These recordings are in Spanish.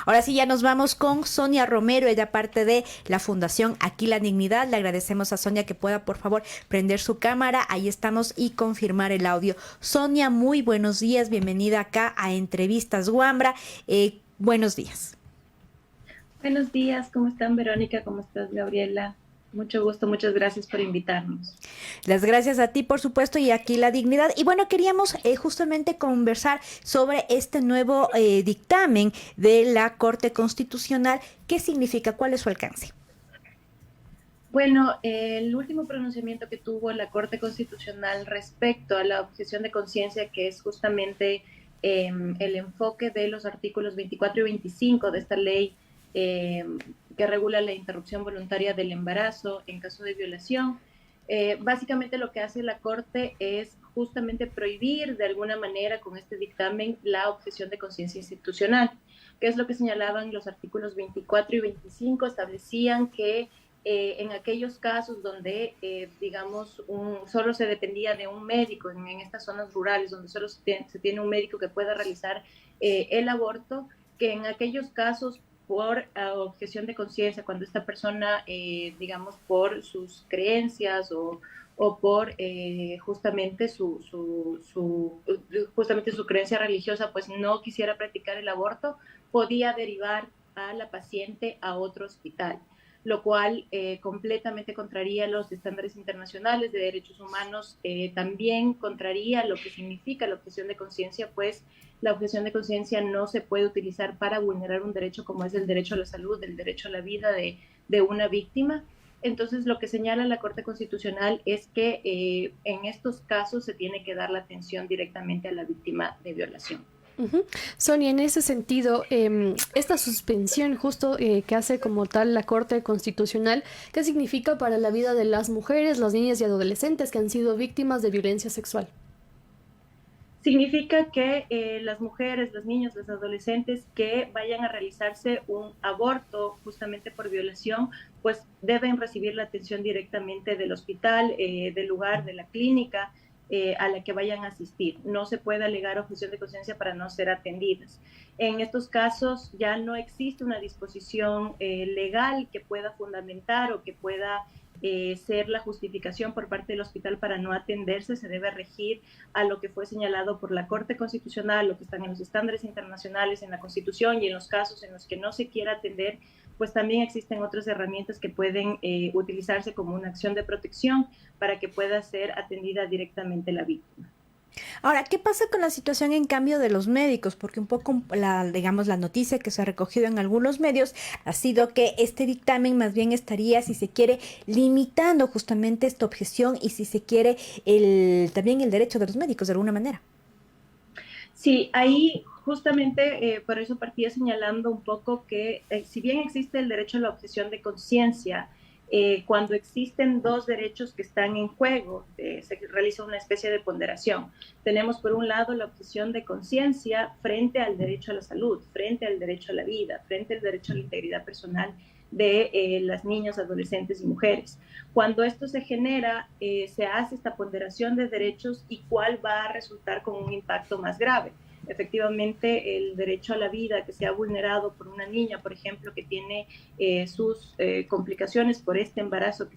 Ahora sí, ya nos vamos con Sonia Romero, ella parte de la Fundación Aquí la Dignidad. Le agradecemos a Sonia que pueda, por favor, prender su cámara. Ahí estamos y confirmar el audio. Sonia, muy buenos días. Bienvenida acá a Entrevistas Wambra. Buenos días. Buenos días, ¿cómo están Verónica? ¿Cómo estás Gabriela? Mucho gusto, muchas gracias por invitarnos. Las gracias a ti, por supuesto, y aquí la dignidad. Y bueno, queríamos justamente conversar sobre este nuevo dictamen de la Corte Constitucional. ¿Qué significa? ¿Cuál es su alcance? Bueno, el último pronunciamiento que tuvo la Corte Constitucional respecto a la objeción de conciencia, que es justamente el enfoque de los artículos 24 y 25 de esta ley eh, que regula la interrupción voluntaria del embarazo en caso de violación. Básicamente lo que hace la Corte es justamente prohibir de alguna manera con este dictamen la objeción de conciencia institucional, que es lo que señalaban los artículos 24 y 25, establecían que en aquellos casos donde, digamos, solo se dependía de un médico, en estas zonas rurales donde solo se tiene un médico que pueda realizar el aborto, que en aquellos casos por objeción de conciencia, cuando esta persona, digamos, por sus creencias o por justamente justamente su creencia religiosa, pues no quisiera practicar el aborto, podía derivar a la paciente a otro hospital, lo cual completamente contraría los estándares internacionales de derechos humanos, también contraría lo que significa la objeción de conciencia, pues la objeción de conciencia no se puede utilizar para vulnerar un derecho como es el derecho a la salud, el derecho a la vida de una víctima. Entonces, lo que señala la Corte Constitucional es que en estos casos se tiene que dar la atención directamente a la víctima de violación. Sonia, en ese sentido, esta suspensión justo que hace como tal la Corte Constitucional, ¿qué significa para la vida de las mujeres, las niñas y adolescentes que han sido víctimas de violencia sexual? Significa que las mujeres, los niños, los adolescentes que vayan a realizarse un aborto justamente por violación, pues deben recibir la atención directamente del hospital, del lugar, de la clínica a la que vayan a asistir. No se puede alegar objeción de conciencia para no ser atendidas. En estos casos ya no existe una disposición legal que pueda fundamentar o que pueda ser la justificación por parte del hospital para no atenderse. Se debe regir a lo que fue señalado por la Corte Constitucional, lo que están en los estándares internacionales, en la Constitución, y en los casos en los que no se quiera atender, pues también existen otras herramientas que pueden utilizarse como una acción de protección para que pueda ser atendida directamente la víctima. Ahora, ¿qué pasa con la situación en cambio de los médicos? Porque un poco digamos, la noticia que se ha recogido en algunos medios ha sido que este dictamen más bien estaría, si se quiere, limitando justamente esta objeción y si se quiere también el derecho de los médicos de alguna manera. Sí, ahí justamente por eso partía señalando un poco que si bien existe el derecho a la objeción de conciencia, cuando existen dos derechos que están en juego, se realiza una especie de ponderación. Tenemos por un lado la objeción de conciencia frente al derecho a la salud, frente al derecho a la vida, frente al derecho a la integridad personal de las niñas, adolescentes y mujeres. Cuando esto se genera, se hace esta ponderación de derechos y cuál va a resultar con un impacto más grave. Efectivamente, el derecho a la vida que se ha vulnerado por una niña, por ejemplo, que tiene sus complicaciones por este embarazo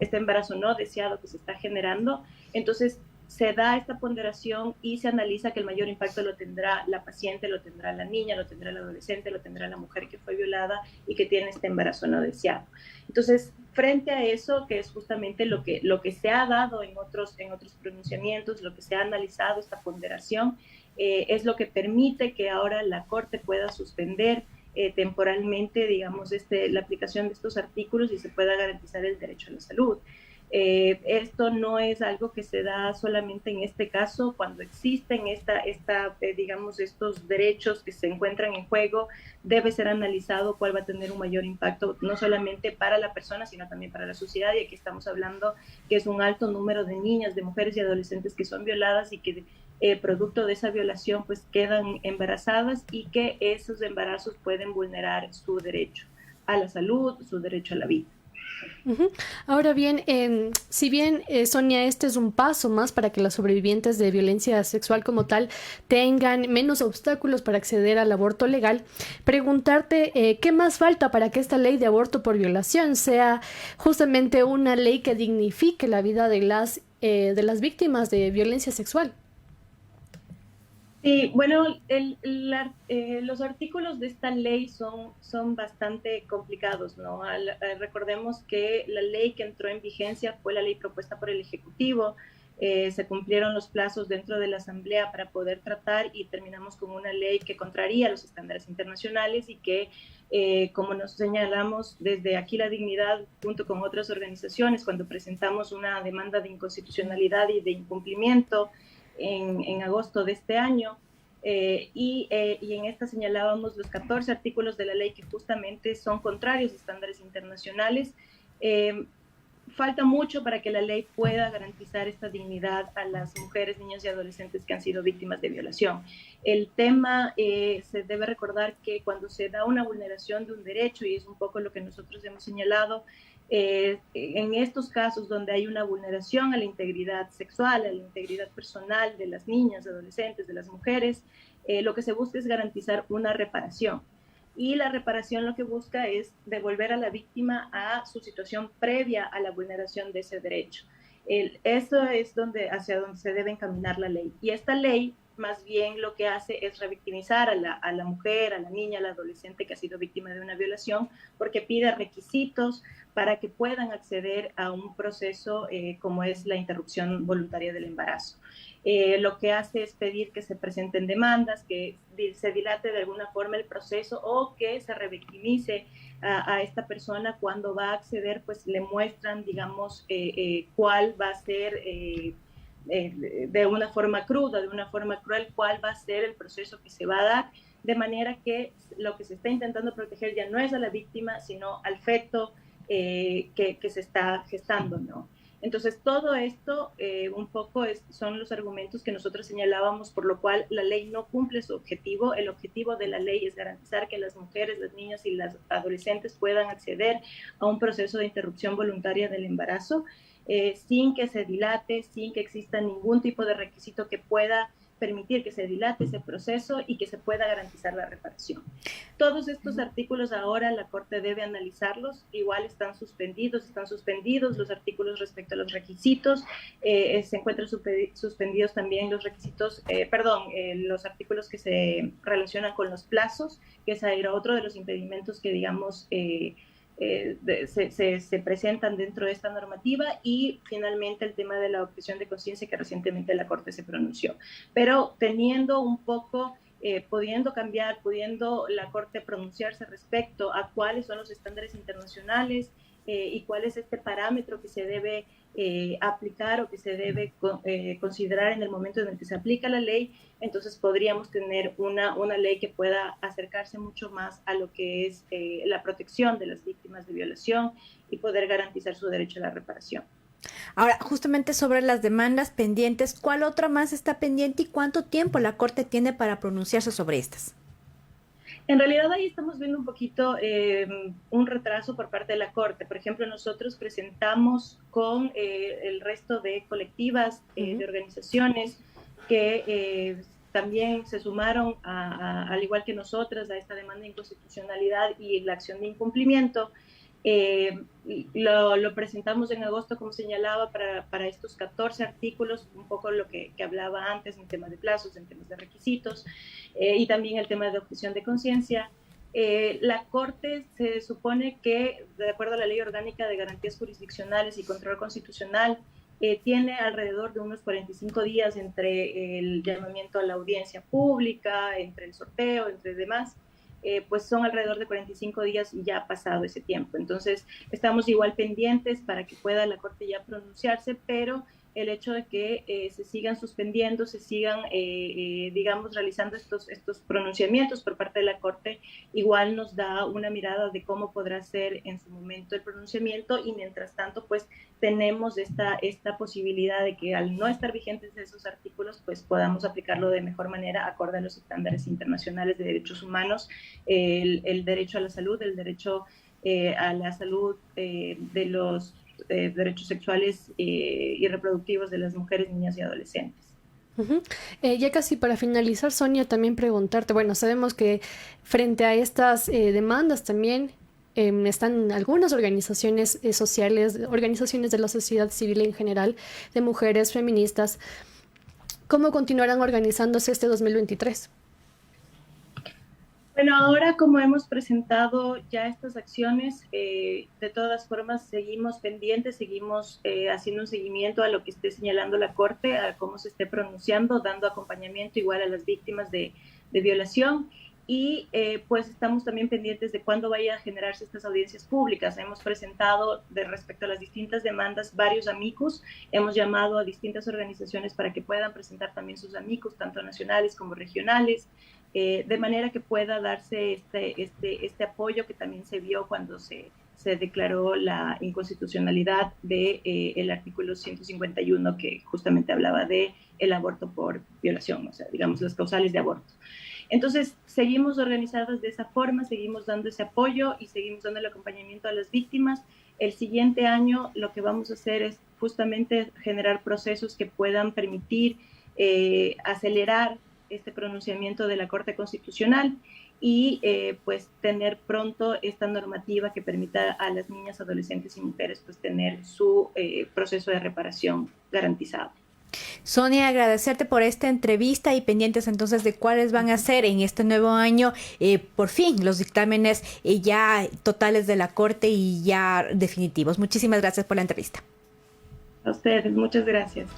este embarazo no deseado que se está generando, entonces se da esta ponderación y se analiza que el mayor impacto lo tendrá la paciente, lo tendrá la niña, lo tendrá la adolescente, lo tendrá la mujer que fue violada y que tiene este embarazo no deseado. Entonces, frente a eso, que es justamente lo que se ha dado en otros pronunciamientos, lo que se ha analizado, esta ponderación, es lo que permite que ahora la Corte pueda suspender temporalmente, digamos, la aplicación de estos artículos y se pueda garantizar el derecho a la salud. Esto no es algo que se da solamente en este caso, cuando existen digamos, estos derechos que se encuentran en juego, debe ser analizado cuál va a tener un mayor impacto, no solamente para la persona, sino también para la sociedad, y aquí estamos hablando que es un alto número de niñas, de mujeres y adolescentes que son violadas y que producto de esa violación pues quedan embarazadas y que esos embarazos pueden vulnerar su derecho a la salud, su derecho a la vida. Ujú. Ahora bien, si bien, Sonia, este es un paso más para que las sobrevivientes de violencia sexual como tal tengan menos obstáculos para acceder al aborto legal, preguntarte qué más falta para que esta ley de aborto por violación sea justamente una ley que dignifique la vida de las víctimas de violencia sexual. Sí, bueno, los artículos de esta ley son bastante complicados, ¿no? Recordemos que la ley que entró en vigencia fue la ley propuesta por el Ejecutivo. Se cumplieron los plazos dentro de la Asamblea para poder tratar y terminamos con una ley que contraría los estándares internacionales y que, como nos señalamos desde Aquí la Dignidad, junto con otras organizaciones, cuando presentamos una demanda de inconstitucionalidad y de incumplimiento, en agosto de este año. Y en esta señalábamos los 14 artículos de la ley que justamente son contrarios a estándares internacionales. Eh, Falta mucho para que la ley pueda garantizar esta dignidad a las mujeres, niños y adolescentes que han sido víctimas de violación. El tema, se debe recordar que cuando se da una vulneración de un derecho, y es un poco lo que nosotros hemos señalado, en estos casos donde hay una vulneración a la integridad sexual, a la integridad personal de las niñas, adolescentes, de las mujeres, lo que se busca es garantizar una reparación. Y la reparación lo que busca es devolver a la víctima a su situación previa a la vulneración de ese derecho. Eso es hacia donde se debe encaminar la ley. Y esta ley más bien lo que hace es revictimizar a la mujer, a la niña, a la adolescente que ha sido víctima de una violación, porque pide requisitos para que puedan acceder a un proceso como es la interrupción voluntaria del embarazo. Lo que hace es pedir que se presenten demandas, que se dilate de alguna forma el proceso o que se revictimice a esta persona cuando va a acceder, pues le muestran, digamos, cuál va a ser, de una forma cruda, de una forma cruel, cuál va a ser el proceso que se va a dar, de manera que lo que se está intentando proteger ya no es a la víctima, sino al feto que se está gestando, ¿no? Entonces, todo esto un poco son los argumentos que nosotros señalábamos, por lo cual la ley no cumple su objetivo. El objetivo de la ley es garantizar que las mujeres, las niñas y las adolescentes puedan acceder a un proceso de interrupción voluntaria del embarazo sin que se dilate, sin que exista ningún tipo de requisito que pueda permitir que se dilate ese proceso y que se pueda garantizar la reparación. Todos estos artículos ahora la Corte debe analizarlos, igual están suspendidos los artículos respecto a los requisitos, se encuentran suspendidos también los requisitos, los artículos que se relacionan con los plazos, que ese era otro de los impedimentos que, digamos, se presentan dentro de esta normativa, y finalmente el tema de la objeción de conciencia que recientemente la Corte se pronunció. Pero teniendo un poco, pudiendo la Corte pronunciarse respecto a cuáles son los estándares internacionales y cuál es este parámetro que se debe aplicar o que se debe considerar en el momento en el que se aplica la ley, entonces podríamos tener una ley que pueda acercarse mucho más a lo que es la protección de las víctimas de violación y poder garantizar su derecho a la reparación. Ahora, justamente sobre las demandas pendientes, ¿cuál otra más está pendiente y cuánto tiempo la Corte tiene para pronunciarse sobre estas? En realidad ahí estamos viendo un poquito un retraso por parte de la Corte. Por ejemplo, nosotros presentamos con el resto de colectivas, de organizaciones que también se sumaron, al igual que nosotras, a esta demanda de inconstitucionalidad y la acción de incumplimiento. Lo presentamos en agosto, como señalaba, para estos 14 artículos, un poco lo que hablaba antes en temas de plazos, en temas de requisitos, y también el tema de objeción de conciencia. La Corte se supone que, de acuerdo a la Ley Orgánica de Garantías Jurisdiccionales y Control Constitucional, tiene alrededor de unos 45 días entre el llamamiento a la audiencia pública, entre el sorteo, entre demás. Pues son alrededor de 45 días y ya ha pasado ese tiempo. Entonces, estamos igual pendientes para que pueda la Corte ya pronunciarse, pero el hecho de que se sigan suspendiendo, se sigan, digamos, realizando estos pronunciamientos por parte de la Corte, igual nos da una mirada de cómo podrá ser en su momento el pronunciamiento, y mientras tanto, pues tenemos esta posibilidad de que al no estar vigentes esos artículos, pues podamos aplicarlo de mejor manera acorde a los estándares internacionales de derechos humanos, el derecho a la salud, el derecho a la salud de los derechos sexuales y reproductivos de las mujeres, niñas y adolescentes. Uh-huh. Ya casi para finalizar, Sonia, también preguntarte, bueno, sabemos que frente a estas demandas también están algunas organizaciones sociales, organizaciones de la sociedad civil en general, de mujeres feministas. ¿Cómo continuarán organizándose este 2023? Bueno, ahora como hemos presentado ya estas acciones, de todas formas seguimos pendientes, seguimos haciendo un seguimiento a lo que esté señalando la Corte, a cómo se esté pronunciando, dando acompañamiento igual a las víctimas de violación. Y pues estamos también pendientes de cuándo vaya a generarse estas audiencias públicas. Hemos presentado respecto a las distintas demandas varios amicus, hemos llamado a distintas organizaciones para que puedan presentar también sus amicus, tanto nacionales como regionales, de manera que pueda darse este apoyo que también se vio cuando se declaró la inconstitucionalidad del artículo 151, que justamente hablaba de el aborto por violación, o sea, digamos, las causales de aborto. Entonces, seguimos organizadas de esa forma, seguimos dando ese apoyo y seguimos dando el acompañamiento a las víctimas. El siguiente año lo que vamos a hacer es justamente generar procesos que puedan permitir acelerar este pronunciamiento de la Corte Constitucional y pues tener pronto esta normativa que permita a las niñas, adolescentes y mujeres pues tener su proceso de reparación garantizado. Sonia, agradecerte por esta entrevista y pendientes entonces de cuáles van a ser en este nuevo año, por fin, los dictámenes ya totales de la Corte y ya definitivos. Muchísimas gracias por la entrevista. A ustedes, muchas gracias.